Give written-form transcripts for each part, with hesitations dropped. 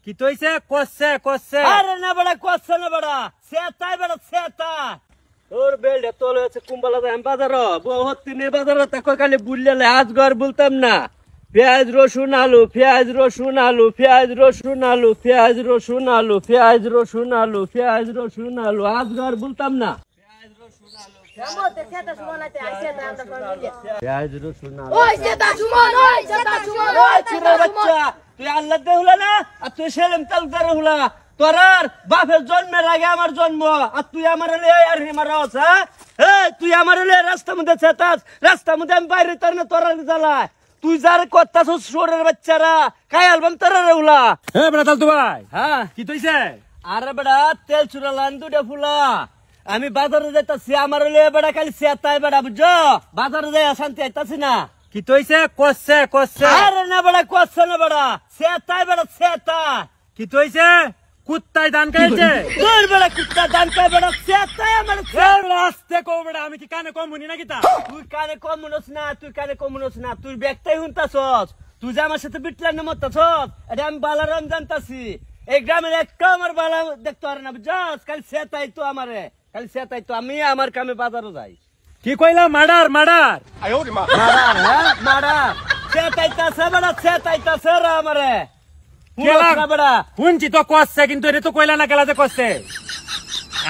কি তইছে কচ্ছে কচ্ছে আরে না বড়া কচ্ছে না বড়া সেতাই বড়া সেতা ওর বেলডে তোলে আছে কুম্বালা দাম বাজার বহুত তিনে বাজার তা কই খালি বুললে আজ ঘর বলতাম না পেঁয়াজ রসুন আলু পেঁয়াজ রসুন আলু পেঁয়াজ রসুন আলু পেঁয়াজ রসুন আলু পেঁয়াজ রসুন আলু পেঁয়াজ রসুন আলু আজ ঘর বলতাম না পেঁয়াজ রসুন আলু পেঁয়াজ রসুন আলু ওই সেটা সুমন ওই সেটা সুমন ওই চিরা বাচ্চা তুই আল্লাহ দে হুলা না আর তুই সেলেম তালদার হুলা তোরার বাপের জন্মের আগে আমার জন্ম আর তুই আমার লয়ে আর হিমারস হ্যাঁ তুই আমার লয়ে রাস্তার মধ্যে চেতাস রাস্তার মধ্যে আমি বাইরে তার না তোরা জ্বালায় তুই যার করতাছস শোরের বাচ্চারা কাই আলবাম তোরা হুলা এ বেটা তাল তো ভাই হ্যাঁ কি তইছে আরে বেটা তেল চুরা লান দুটা ফুলা আমি বাজারে যাইতাছি আমার লয়ে বেটা খালি সেতাই বেটা বুঝছো বাজারে যাই শান্তি আইতাছি না কি তইছে কচ্ছে কচ্ছে আরে না বেটা কচ্ছে না বেটা সেতাই বেটা সেতা কি তইছে কুত্তায় দান খাইছে তোর বেটা কুত্তা দান খাই বেটা সেতাই আমার আস্তে কো বেটা আমি কি কানে কম শুনি নাকি তা তুই কানে কম মনস না তুই কানে কম মনস না তুই ব্যাগটাই হুনতাছস তুই যে আমার সাথে বিটলার না মতাছস এটা আমি বালারাম জানতাছি এই গ্রামের একটা আমার বালা দেখতে পারে না বুঝছস খালি সেতাই তো আমারে খালি সেতাই তো আমি আমার কামে বাজারে যাই কি কইলা মার্ডার মার্ডার মারার হ্যাঁ মারার সেতাইতাছে বেটা সেতাইতাছে রে আমারে কেলা বেটা শুনছি তো কচ্ছে কিন্তু এটা তো কইলা না কেলা যে কচ্ছে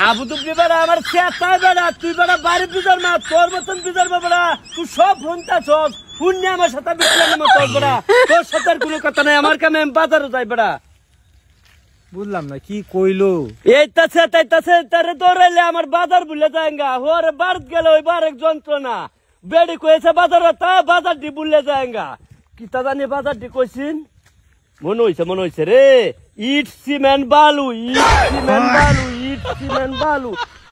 আবু দুবলি বেড়া আমার সেতাই বেড়া তুই বেড়া বাড়ি বিজার না তোর মতন বিজার বেড়া তুই সব শুনতাছস শুননি আমার সাথে বিটলার মতো বেড়া তোর সাথে আর কোনো কথা নাই আমার কামে আমি বাজারে যাই বেড়া বুঝলাম না কি কইলো এইতাছে তাইতাছে তারে দৌড়াইলে আমার বাজার ভুলে যায়গা ওরে বাড়ত গেলে ওই বারেক যন্ত্রণা বেড়ি কয়েছে বাজার তা বাজারটি ভুলে যায়গা কি তা জানি বাজারটি কইছিন মনে হইছে রে ইট সিমেন্ট বালু ইট সিমেন্ট বালু ইট সিমেন্ট বালু